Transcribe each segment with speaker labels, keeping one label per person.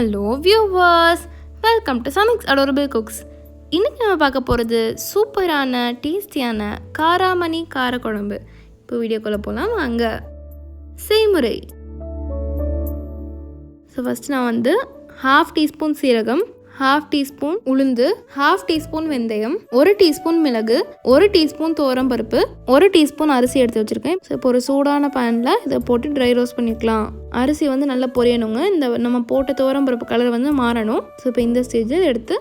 Speaker 1: Hello viewers, welcome to சமிக்ஸ் adorable cooks. இன்றைக்கி நம்ம பார்க்க போகிறது சூப்பரான டேஸ்டியான காராமணி காரக்குழம்பு. இப்போ வீடியோக்குள்ளே போகலாம் வாங்க. செய்முறை. ஸோ ஃபஸ்ட்டு நான் வந்து 1/2 டீஸ்பூன் சீரகம், 1/2 டீஸ்பூன் உளுந்து, 1/2 டீஸ்பூன் வெந்தயம், 1 டீஸ்பூன் மிளகு, 1 டீஸ்பூன் துவரம்பருப்பு, 1 டீஸ்பூன் அரிசி எடுத்து வச்சுருக்கேன். ஸோ இப்போ ஒரு சூடான பேனில் இதை போட்டு ட்ரை ரோஸ்ட் பண்ணிக்கலாம். அரிசி வந்து நல்லா பொரியணுங்க. இந்த நம்ம போட்ட துவரம்பருப்பு கலர் வந்து மாறணும். ஸோ இப்போ இந்த ஸ்டேஜில் எடுத்து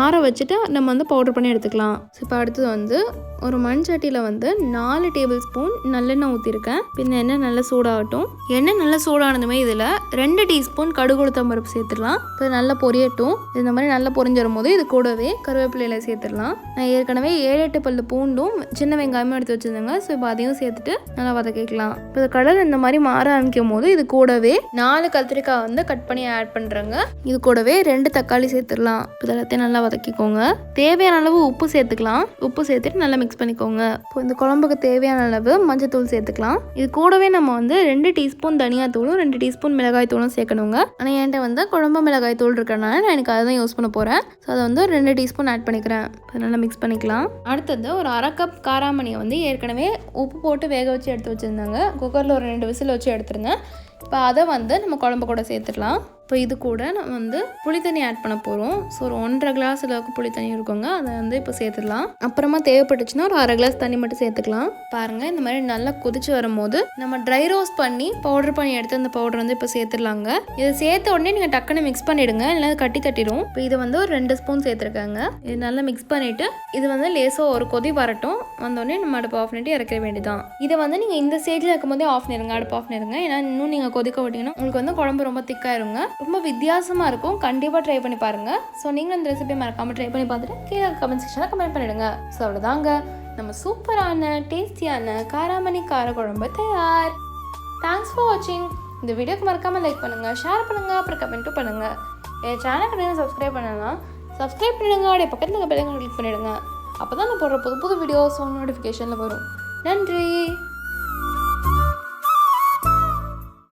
Speaker 1: ஆற வச்சுட்டு நம்ம வந்து பவுடர் பண்ணி எடுத்துக்கலாம். ஸோ இப்போ அடுத்தது வந்து ஒரு மண் சட்டியில் வந்து 4 டேபிள் ஸ்பூன் நல்லெண்ணெய் ஊற்றிருக்கேன். பின்ன எண்ணெய் நல்லா சூடாகட்டும். எண்ணெய் நல்லா சூடானதுமே இதில் 2 டீஸ்பூன் கடுகு உளுத்தம் பருப்பு சேர்த்துடலாம். இப்போ நல்லா பொரியட்டும். இந்த மாதிரி நல்லா பொரிஞ்சு வரும்போது இது கூடவே கருவேப்பிலையில சேர்த்துடலாம். நான் ஏற்கனவே 7-8 பல்லு பூண்டும் சின்ன வெங்காயமும் எடுத்து வச்சுருந்தேங்க. ஸோ இப்போ அதையும் சேர்த்துட்டு நல்லா வதக்கிக்கலாம். இப்போ இந்த கலர் இந்த மாதிரி மாற ஆரம்பிக்கும் போது இது கூடவே 4 கத்திரிக்காய் வந்து கட் பண்ணி ஆட் பண்ணுறேங்க. இது கூடவே 2 தக்காளி சேர்த்துடலாம். இப்போ எல்லாத்தையும் நல்லா வதக்கிக்கோங்க. தேவையான அளவு உப்பு சேர்த்துக்கலாம். உப்பு சேர்த்துட்டு நல்லா மிக்ஸ் பண்ணிக்கோங்க. இப்போ இந்த குழம்புக்கு தேவையான அளவு மஞ்சத்தூள் சேர்த்துக்கலாம். இது கூடவே நம்ம வந்து 2 டீஸ்பூன் தனியாத்தூளும் 2 டீஸ்பூன் மிளகாய் தூளும் சேர்க்கணுங்க. ஆனால் என்கிட்ட வந்து குழம்பு மிளகாய் தூள் இருக்கிறனால நான் எனக்கு அதை தான் யூஸ் பண்ண போகிறேன். ஸோ அதை வந்து 2 டீஸ்பூன் ஆட் பண்ணிக்கிறேன். இப்போ நல்லா மிக்ஸ் பண்ணிக்கலாம். அடுத்தது ஒரு 1/2 கப் காராமணியை வந்து ஏற்கனவே உப்பு போட்டு வேக வச்சு எடுத்து வச்சுருந்தாங்க. குக்கரில் ஒரு 2 விசில் வச்சு எடுத்துருங்க. இப்போ அதை வந்து நம்ம குழம்பு கூட சேர்த்துடலாம். இப்போ இது கூட நம்ம வந்து புளி தண்ணி ஆட் பண்ண போகிறோம். ஸோ ஒரு 1.5 கிளாஸ் அளவுக்கு புளி தண்ணி இருக்குங்க. அதை வந்து இப்போ சேர்த்துடலாம். அப்புறமா தேவைப்பட்டுச்சுன்னா ஒரு 1/2 கிளாஸ் தண்ணி மட்டும் சேர்த்துக்கலாம். பாருங்கள், இந்த மாதிரி நல்லா கொதிச்சு வரும்போது நம்ம ட்ரை ரோஸ்ட் பண்ணி பவுடர் பண்ணி எடுத்து அந்த பவுடர் வந்து இப்போ சேர்த்துடலாங்க. இதை சேர்த்த உடனே நீங்கள் டக்குன்னு மிக்ஸ் பண்ணிவிடுங்க, இல்லைனா கட்டி தட்டிடும். இப்போ இதை வந்து ஒரு 2 ஸ்பூன் சேர்த்துருக்காங்க. இது நல்லா மிக்ஸ் பண்ணிவிட்டு இது வந்து லேசாக ஒரு கொதி வரட்டும். வந்தோடனே நம்ம அடுப்பு ஆஃப் பண்ணிட்டு இறக்க வேண்டியதான். இதை வந்து நீங்கள் இந்த ஸ்டேஜில் இருக்கும்போதே ஆஃப் பண்ணிடுங்க, அடுப்பு ஆஃப் பண்ணிடுங்க. ஏன்னா இன்னும் நீங்கள் கொதிக்க விட்டிங்கன்னா உங்களுக்கு வந்து குழம்பு ரொம்ப திக்காயிருங்க. ரொம்ப வித்தியாசமாக இருக்கும். கண்டிப்பாக ட்ரை பண்ணி பாருங்கள். ஸோ நீங்களும் இந்த ரெசிபியை மறக்காமல் ட்ரை பண்ணி பார்த்துட்டு கீழே கமெண்ட் செக்ஷனில் கமெண்ட் பண்ணிவிடுங்க. ஸோ அவ்வளோதாங்க, நம்ம சூப்பரான டேஸ்டியான காராமணி காரக்குழம்பு தயார். தேங்க்ஸ் ஃபார் வாட்சிங். இந்த வீடியோக்கு மறக்காமல் லைக் பண்ணுங்கள், ஷேர் பண்ணுங்கள், அப்புறம் கமெண்ட்டும் பண்ணுங்கள். என் சேனலுக்கு நீங்கள் சப்ஸ்கிரைப் பண்ணலாம், சப்ஸ்கிரைப் பண்ணிடுங்க. அப்படியே பக்கத்தில் இருக்க பெல்லைக்கான கிளிக் பண்ணிவிடுங்க. அப்போ தான் நான் போடுற புது வீடியோஸ் நோட்டிஃபிகேஷனில் வரும். நன்றி.